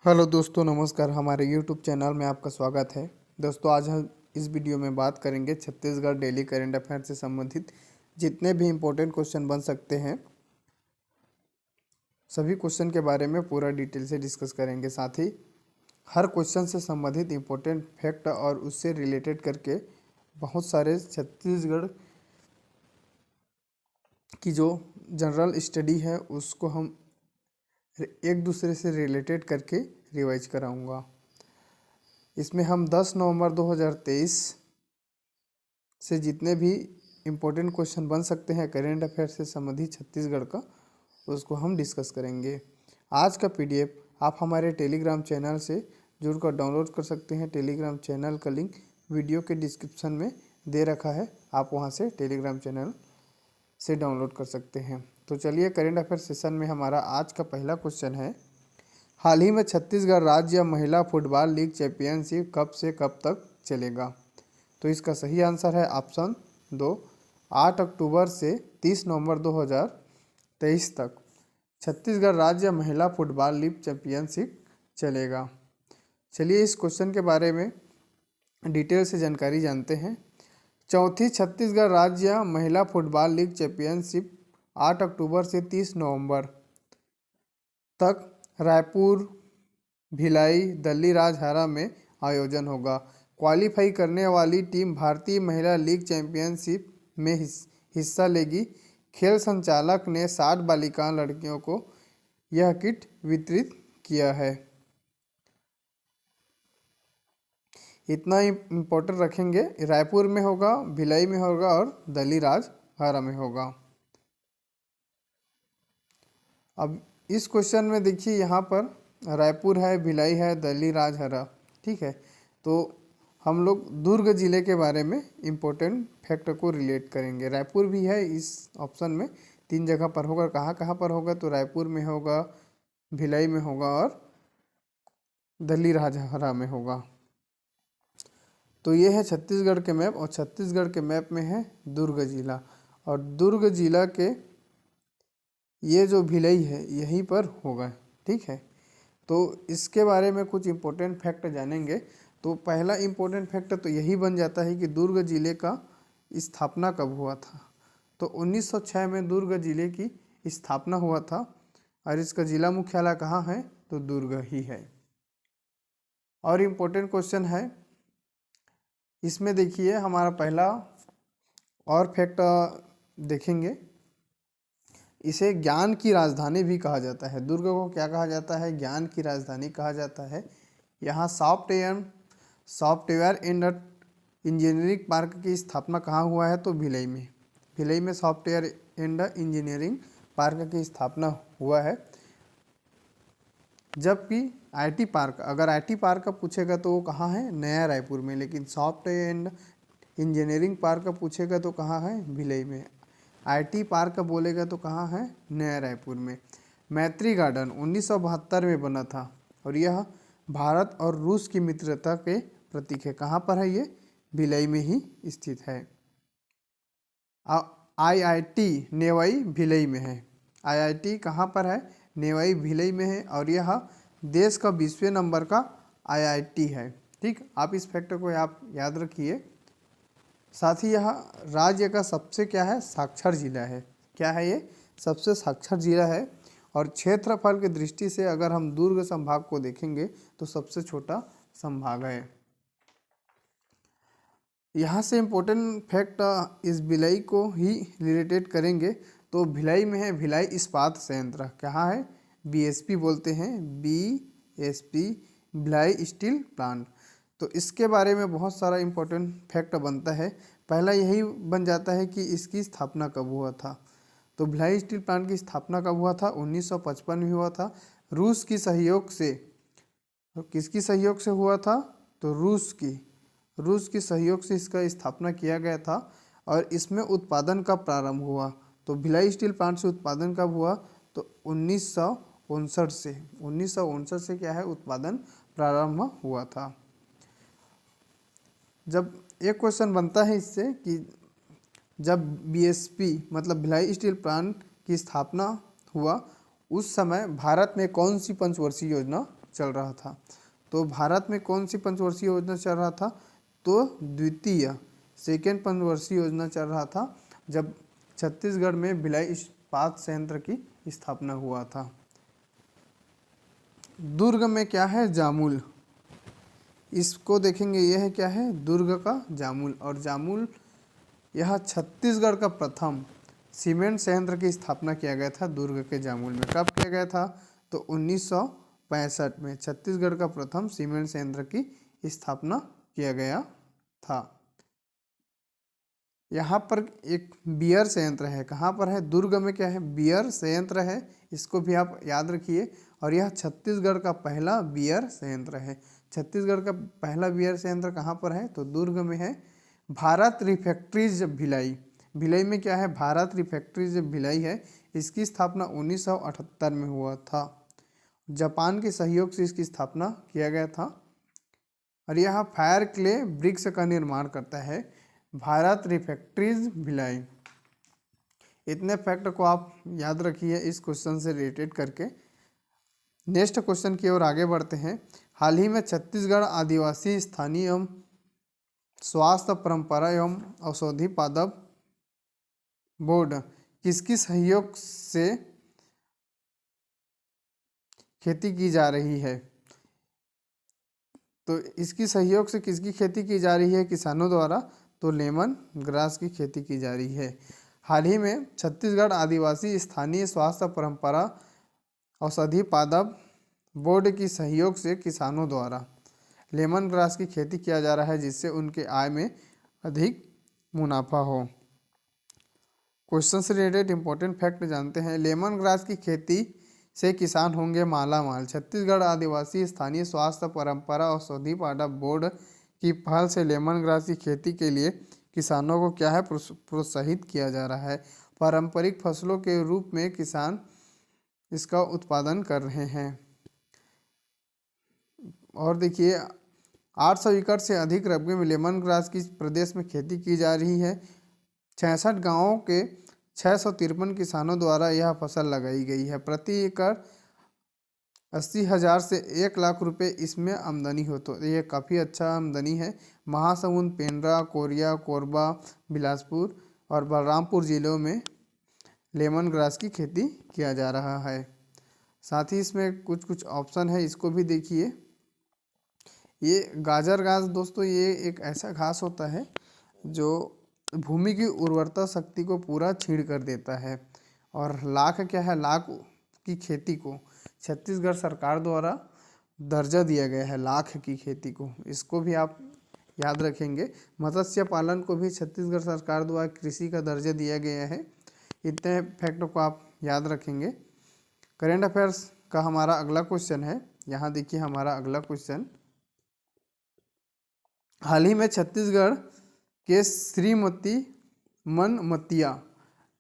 Hello दोस्तों, नमस्कार। हमारे यूट्यूब चैनल में आपका स्वागत है। दोस्तों, आज हम इस वीडियो में बात करेंगे छत्तीसगढ़ डेली करंट अफेयर से संबंधित जितने भी इम्पोर्टेंट क्वेश्चन बन सकते हैं, सभी क्वेश्चन के बारे में पूरा डिटेल से डिस्कस करेंगे। साथ ही हर क्वेश्चन से संबंधित इम्पोर्टेंट फैक्ट और उससे रिलेटेड करके बहुत सारे छत्तीसगढ़ की जो जनरल स्टडी है उसको हम एक दूसरे से रिलेटेड करके रिवाइज कराऊंगा। इसमें हम 10 नवंबर 2023 से जितने भी इम्पोर्टेंट क्वेश्चन बन सकते हैं करेंट अफेयर से संबंधित छत्तीसगढ़ का, उसको हम डिस्कस करेंगे। आज का पीडीएफ आप हमारे टेलीग्राम चैनल से जुड़कर डाउनलोड कर सकते हैं। टेलीग्राम चैनल का लिंक वीडियो के डिस्क्रिप्शन में दे रखा है, आप वहां से टेलीग्राम चैनल से डाउनलोड कर सकते हैं। तो चलिए, करेंट अफेयर सेशन में हमारा आज का पहला क्वेश्चन है, हाल ही में छत्तीसगढ़ राज्य महिला फुटबॉल लीग चैंपियनशिप कब से कब तक चलेगा? तो इसका सही आंसर है ऑप्शन 2, 8 अक्टूबर से 30 नवंबर 2023 तक छत्तीसगढ़ राज्य महिला फुटबॉल लीग चैंपियनशिप चलेगा। चलिए, इस क्वेश्चन के बारे में डिटेल से जानकारी जानते हैं। चौथी छत्तीसगढ़ राज्य महिला फुटबॉल लीग चैंपियनशिप 8 अक्टूबर से 30 नवंबर तक रायपुर, भिलाई, दल्लीराजहरा में आयोजन होगा। क्वालीफाई करने वाली टीम भारतीय महिला लीग चैंपियनशिप में हिस्सा लेगी। खेल संचालक ने 60 बालिका लड़कियों को यह किट वितरित किया है। इतना इम्पोर्टेंट रखेंगे, रायपुर में होगा, भिलाई में होगा और दल्लीराजहरा में होगा। अब इस क्वेश्चन में देखिए, यहाँ पर रायपुर है, भिलाई है, दल्लीराजहरा, ठीक है। तो हम लोग दुर्ग जिले के बारे में इम्पोर्टेंट फैक्ट को रिलेट करेंगे। रायपुर भी है इस ऑप्शन में, 3 जगह पर होगा। कहाँ कहाँ पर होगा? तो रायपुर में होगा, भिलाई में होगा और दल्लीराजहरा में होगा। तो ये है छत्तीसगढ़ के मैप, और छत्तीसगढ़ के मैप में है दुर्ग जिला, और दुर्ग जिला के ये जो भिलाई है यहीं पर होगा, ठीक है। तो इसके बारे में कुछ इम्पोर्टेंट फैक्ट जानेंगे। तो पहला इम्पोर्टेंट फैक्ट तो यही बन जाता है कि दुर्ग जिले का स्थापना कब हुआ था। तो 1906 में दुर्ग जिले की स्थापना हुआ था, और इसका जिला मुख्यालय कहाँ है? तो दुर्ग ही है। और इम्पोर्टेंट क्वेश्चन है इसमें, देखिए हमारा पहला और फैक्ट देखेंगे, इसे ज्ञान की राजधानी भी कहा जाता है। दुर्ग को क्या कहा जाता है? ज्ञान की राजधानी कहा जाता है। यहाँ सॉफ्टवेयर एंड इंजीनियरिंग पार्क की स्थापना कहाँ हुआ है? तो भिलाई में। भिलाई में सॉफ्टवेयर एंड इंजीनियरिंग पार्क की स्थापना हुआ है। जबकि आईटी पार्क, अगर आईटी पार्क का पूछेगा तो वो कहाँ है? नया रायपुर में। लेकिन सॉफ्टवेयर एंड इंजीनियरिंग पार्क का पूछेगा तो कहाँ है? भिलाई में। आईटी पार्क का बोलेगा तो कहाँ है? नया रायपुर में। मैत्री गार्डन 1972 में बना था, और यह भारत और रूस की मित्रता के प्रतीक है। कहाँ पर है ये? भिलाई में ही स्थित है। आईआईटी नेवाई भिलाई में है। आईआईटी कहाँ पर है? नेवाई भिलाई में है, और यह देश का 20वें नंबर का आईआईटी है, ठीक। आप इस फैक्टर को आप याद रखिए। साथ ही यह राज्य का सबसे क्या है? साक्षर जिला है। क्या है ये? सबसे साक्षर जिला है। और क्षेत्रफल की दृष्टि से अगर हम दुर्ग संभाग को देखेंगे तो सबसे छोटा संभाग है। यहाँ से इम्पोर्टेंट फैक्ट इस भिलाई को ही रिलेटेड करेंगे। तो भिलाई में है भिलाई इस्पात संयंत्र। कहाँ है? बीएसपी बोलते हैं, बीएसपी, भिलाई स्टील प्लांट। तो इसके बारे में बहुत सारा इम्पोर्टेंट फैक्ट बनता है। पहला यही बन जाता है कि इसकी स्थापना कब हुआ था। तो भिलाई स्टील प्लांट की स्थापना कब हुआ था? 1955 में हुआ था, रूस की सहयोग से। किसकी सहयोग से हुआ था? तो रूस की सहयोग से इसका स्थापना किया गया था, और इसमें उत्पादन का प्रारंभ हुआ। तो भिलाई स्टील प्लांट से उत्पादन कब हुआ? तो 1959 से क्या है? उत्पादन प्रारंभ हुआ था। जब एक क्वेश्चन बनता है इससे कि जब बीएसपी मतलब भिलाई स्टील प्लांट की स्थापना हुआ, उस समय भारत में कौन सी पंचवर्षीय योजना चल रहा था। तो भारत में कौन सी पंचवर्षीय योजना चल रहा था? तो द्वितीय सेकेंड पंचवर्षीय योजना चल रहा था, जब छत्तीसगढ़ में भिलाई इस्पात संयंत्र की स्थापना हुआ था। दुर्ग में क्या है? जामुल। इसको देखेंगे, यह है क्या है? दुर्ग का जामुल। और जामुल यह छत्तीसगढ़ का प्रथम सीमेंट संयंत्र की स्थापना किया गया था दुर्ग के जामुल में। कब किया गया था? तो 1965 में छत्तीसगढ़ का प्रथम सीमेंट संयंत्र की स्थापना किया गया था। यहाँ पर एक बियर संयंत्र है। कहाँ पर है? दुर्ग में क्या है? बियर संयंत्र है, इसको भी आप याद रखिए। और यह छत्तीसगढ़ का पहला बियर संयंत्र है। छत्तीसगढ़ का पहला बियर संयंत्र कहाँ पर है? तो दुर्ग में है। भारत रिफैक्ट्रीज भिलाई, भिलाई में क्या है? भारत रिफैक्ट्रीज भिलाई है, इसकी स्थापना 1978 में हुआ था। जापान के सहयोग से इसकी स्थापना किया गया था। और यह फायर क्ले ब्रिक्स का निर्माण करता है भारत रिफैक्ट्रीज भिलाई। इतने फैक्ट को आप याद रखिए इस क्वेश्चन से रिलेटेड करके। नेक्स्ट क्वेश्चन की ओर आगे बढ़ते हैं। हाल ही में छत्तीसगढ़ आदिवासी स्थानीय एवं स्वास्थ्य परंपरा एवं औषधि पादप बोर्ड किसकी सहयोग से खेती की जा रही है? तो इसकी सहयोग से किसकी खेती की जा रही है? किसानों द्वारा। तो लेमन ग्रास की खेती की जा रही है। हाल ही में छत्तीसगढ़ आदिवासी स्थानीय स्वास्थ्य परंपरा औषधि पादप बोर्ड की सहयोग से किसानों द्वारा लेमन ग्रास की खेती किया जा रहा है, जिससे उनके आय में अधिक मुनाफा हो। क्वेश्चन से रिलेटेड इंपॉर्टेंट फैक्ट जानते हैं। लेमन ग्रास की खेती से किसान होंगे माला माल। छत्तीसगढ़ आदिवासी स्थानीय स्वास्थ्य परंपरा औषधि पादप बोर्ड की पहल से लेमन ग्रास की खेती के लिए किसानों को क्या है? प्रोत्साहित किया जा रहा है। पारंपरिक फसलों के रूप में किसान इसका उत्पादन कर रहे हैं। और देखिए 800 एकड़ से अधिक रकबे में लेमन ग्रास की प्रदेश में खेती की जा रही है। 66 गांवों के 653 किसानों द्वारा यह फसल लगाई गई है। प्रति एकड़ 80,000 से 1 लाख रुपए इसमें आमदनी हो, तो ये काफ़ी अच्छा आमदनी है। महासमुंद, पेंड्रा, कोरिया, कोरबा, बिलासपुर और बलरामपुर जिलों में लेमन ग्रास की खेती किया जा रहा है। साथ ही इसमें कुछ कुछ ऑप्शन है, इसको भी देखिए। ये गाजर घास दोस्तों, ये एक ऐसा घास होता है जो भूमि की उर्वरता शक्ति को पूरा छीण कर देता है। और लाख क्या है? लाख की खेती को छत्तीसगढ़ सरकार द्वारा दर्जा दिया गया है, लाख की खेती को। इसको भी आप याद रखेंगे। मत्स्य पालन को भी छत्तीसगढ़ सरकार द्वारा कृषि का दर्जा दिया गया है। इतने फैक्टों को आप याद रखेंगे। करेंट अफेयर्स का हमारा अगला क्वेश्चन है। यहाँ देखिए हमारा अगला क्वेश्चन। हाल ही में छत्तीसगढ़ के श्रीमती मनमतिया,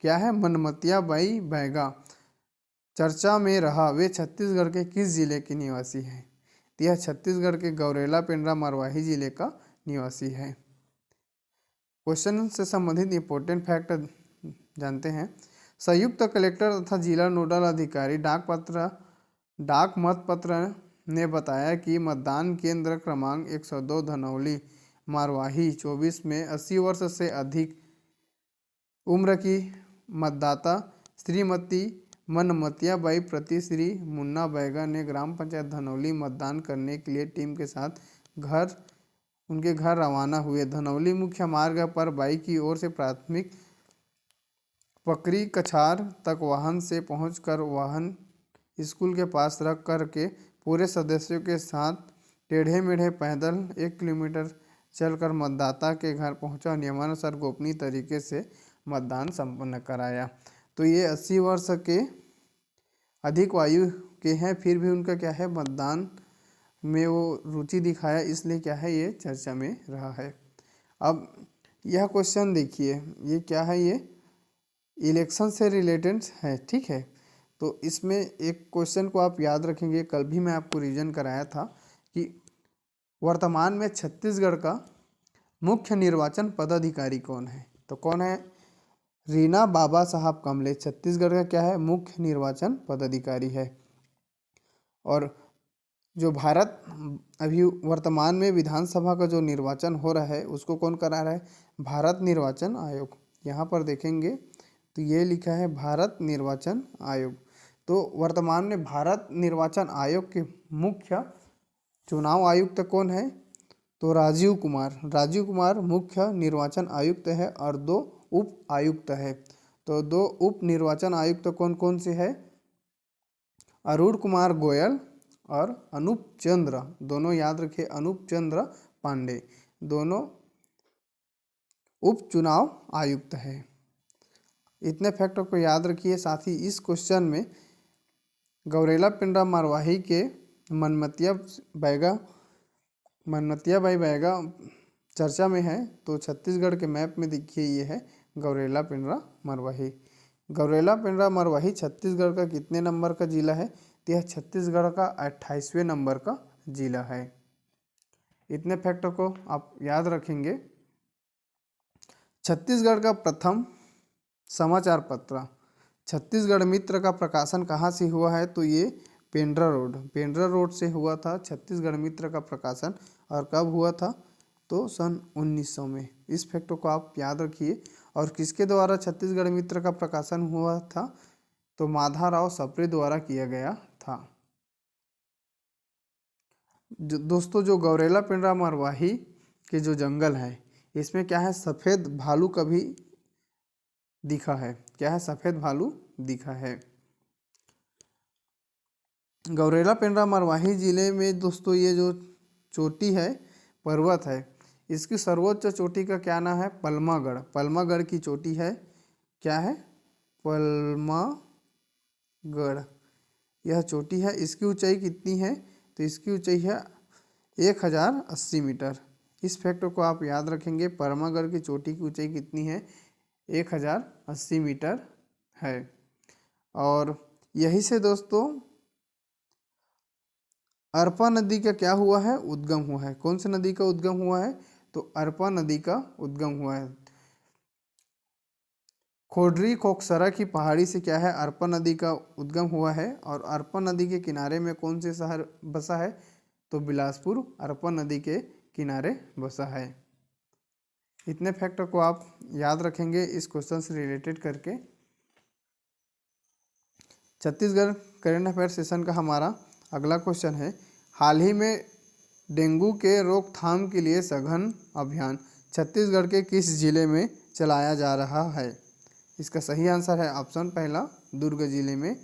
क्या है? मनमतिया बाई बैगा चर्चा में रहा। वे छत्तीसगढ़ के किस जिले के निवासी हैं? तो यह छत्तीसगढ़ के गौरेला पेंड्रा मरवाही जिले का निवासी है। क्वेश्चन से संबंधित इंपॉर्टेंट फैक्ट जानते हैं। संयुक्त कलेक्टर तथा जिला नोडल अधिकारी डाक मतपत्र ने बताया कि मतदान केंद्र क्रमांक 102 धनौली मारवाही 24 में 80 वर्ष से अधिक उम्र की मतदाता श्रीमती मनमतिया बाई प्रति श्री मुन्ना बैगा ने ग्राम पंचायत धनौली मतदान करने के लिए टीम के साथ उनके घर रवाना हुए। धनौली मुख्य मार्ग पर बाई की ओर से प्राथमिक पकरी कछार तक वाहन से पहुंचकर वाहन स्कूल के पास रख कर के पूरे सदस्यों के साथ टेढ़े मेढ़े पैदल 1 किलोमीटर चलकर मतदाता के घर पहुंचा। नियमानुसार गोपनीय तरीके से मतदान संपन्न कराया। तो ये 80 वर्ष के अधिक आयु के हैं, फिर भी उनका क्या है? मतदान में वो रुचि दिखाया, इसलिए क्या है? ये चर्चा में रहा है। अब यह क्वेश्चन देखिए, ये क्या है? ये इलेक्शन से रिलेटेड है, ठीक है। तो इसमें एक क्वेश्चन को आप याद रखेंगे, कल भी मैं आपको रीजन कराया था कि वर्तमान में छत्तीसगढ़ का मुख्य निर्वाचन पदाधिकारी कौन है? तो कौन है? रीना बाबा साहब कमले छत्तीसगढ़ का क्या है? मुख्य निर्वाचन पदाधिकारी है। और जो भारत अभी वर्तमान में विधानसभा का जो निर्वाचन हो रहा है उसको कौन करा रहा है? भारत निर्वाचन आयोग। यहाँ पर देखेंगे तो ये लिखा है भारत निर्वाचन आयोग। तो वर्तमान में भारत निर्वाचन आयोग के मुख्य चुनाव आयुक्त कौन है? तो राजीव कुमार मुख्य निर्वाचन आयुक्त है और 2 उप आयुक्त है। तो 2 उप निर्वाचन आयुक्त कौन कौन से है? अरुण कुमार गोयल और अनूप चंद्र, दोनों याद रखिए, अनूप चंद्र पांडे, दोनों उप चुनाव आयुक्त है। इतने फैक्टों को याद रखिए। साथ ही इस क्वेश्चन में गौरेला पिंडा मरवाही के मनमतिया बाई बैगा चर्चा में है। तो छत्तीसगढ़ के मैप में देखिए ये है गौरेला पिंडा मरवाही। गौरेला पिंडा मरवाही छत्तीसगढ़ का कितने नंबर का जिला है? तो यह छत्तीसगढ़ का 28वें नंबर का जिला है। इतने फैक्टों को आप याद रखेंगे। छत्तीसगढ़ का प्रथम समाचार पत्र छत्तीसगढ़ मित्र का प्रकाशन कहाँ से हुआ है? तो ये पेंड्रा रोड से हुआ था छत्तीसगढ़ मित्र का प्रकाशन। और कब हुआ था? तो सन 1900 में। इस फैक्टों को आप याद रखिए। और किसके द्वारा छत्तीसगढ़ मित्र का प्रकाशन हुआ था? तो माधवराव सप्रे द्वारा किया गया था। दोस्तों, जो गौरेला पिंडा मरवाही के जो जंगल है इसमें क्या है? सफ़ेद भालू कभी दिखा है। क्या है? सफ़ेद भालू दिखा है। गौरेला पिंडा मरवाही जिले में दोस्तों ये जो चोटी है, पर्वत है, इसकी सर्वोच्च चोटी का क्या नाम है? पलमागढ़ की चोटी है। क्या है? पलमागढ़ यह चोटी है। इसकी ऊंचाई कितनी है? तो इसकी ऊंचाई है 1080 मीटर। इस फैक्ट को आप याद रखेंगे। पलमागढ़ की चोटी की ऊंचाई कितनी है? 1080 मीटर है। और यही से दोस्तों अरपा नदी का क्या हुआ है? उद्गम हुआ है। कौन सी नदी का उद्गम हुआ है? तो अरपा नदी का उद्गम हुआ है। खोडरी खोकसरा की पहाड़ी से क्या है? अरपा नदी का उद्गम हुआ है। और अरपा नदी के किनारे में कौन से शहर बसा है? तो बिलासपुर अरपा नदी के किनारे बसा है। इतने फैक्टर को आप याद रखेंगे इस क्वेश्चन से रिलेटेड करके। छत्तीसगढ़ करेंट अफेयर सेशन का हमारा अगला क्वेश्चन है, हाल ही में डेंगू के रोकथाम के लिए सघन अभियान छत्तीसगढ़ के किस जिले में चलाया जा रहा है? इसका सही आंसर है ऑप्शन पहला, दुर्ग जिले में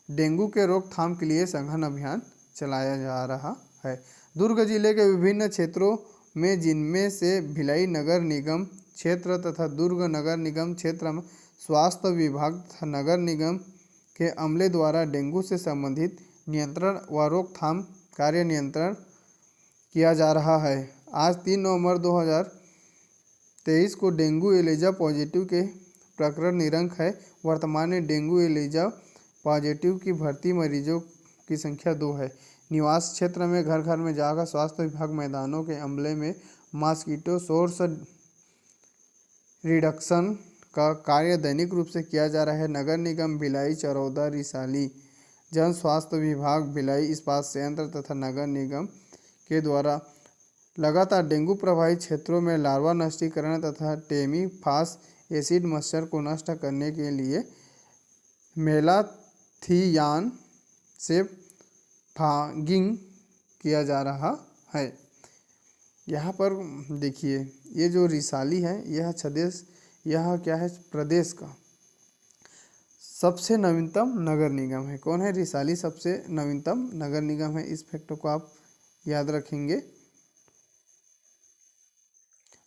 डेंगू के रोकथाम के लिए सघन अभियान चलाया जा रहा है। दुर्ग जिले के विभिन्न क्षेत्रों में, जिनमें से भिलाई नगर निगम क्षेत्र तथा दुर्ग नगर निगम क्षेत्र में स्वास्थ्य विभाग तथा नगर निगम के अमले द्वारा डेंगू से संबंधित नियंत्रण व रोकथाम कार्य नियंत्रण किया जा रहा है। आज 3 नवंबर 2023 को डेंगू एलिजा पॉजिटिव के प्रकरण निरंक है। वर्तमान में डेंगू एलिजा पॉजिटिव की भर्ती मरीजों की संख्या 2 है। निवास क्षेत्र में घर घर में जाकर स्वास्थ्य विभाग मैदानों के अमले में मॉस्किटो सोर्स रिडक्शन का कार्य दैनिक रूप से किया जा रहा है। नगर निगम भिलाई, चरौदा, रिसाली, जन स्वास्थ्य विभाग भिलाई इस्पात संयंत्र तथा नगर निगम के द्वारा लगातार डेंगू प्रभावित क्षेत्रों में लार्वा नष्टीकरण तथा टेमी फास एसिड मच्छर को नष्ट करने के लिए मेलाथियान से फॉगिंग किया जा रहा है। यहाँ पर देखिए ये जो रिसाली है यह क्या है? प्रदेश का सबसे नवीनतम नगर निगम है। कौन है? रिसाली सबसे नवीनतम नगर निगम है। इस फैक्ट को आप याद रखेंगे।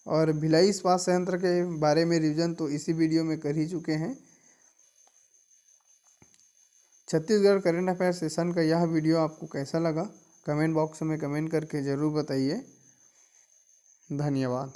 और भिलाई इस्पात संयंत्र के बारे में रिवीजन तो इसी वीडियो में कर ही चुके हैं। छत्तीसगढ़ करेंट अफेयर सेशन का यह वीडियो आपको कैसा लगा? कमेंट बॉक्स में कमेंट करके ज़रूर बताइए। धन्यवाद।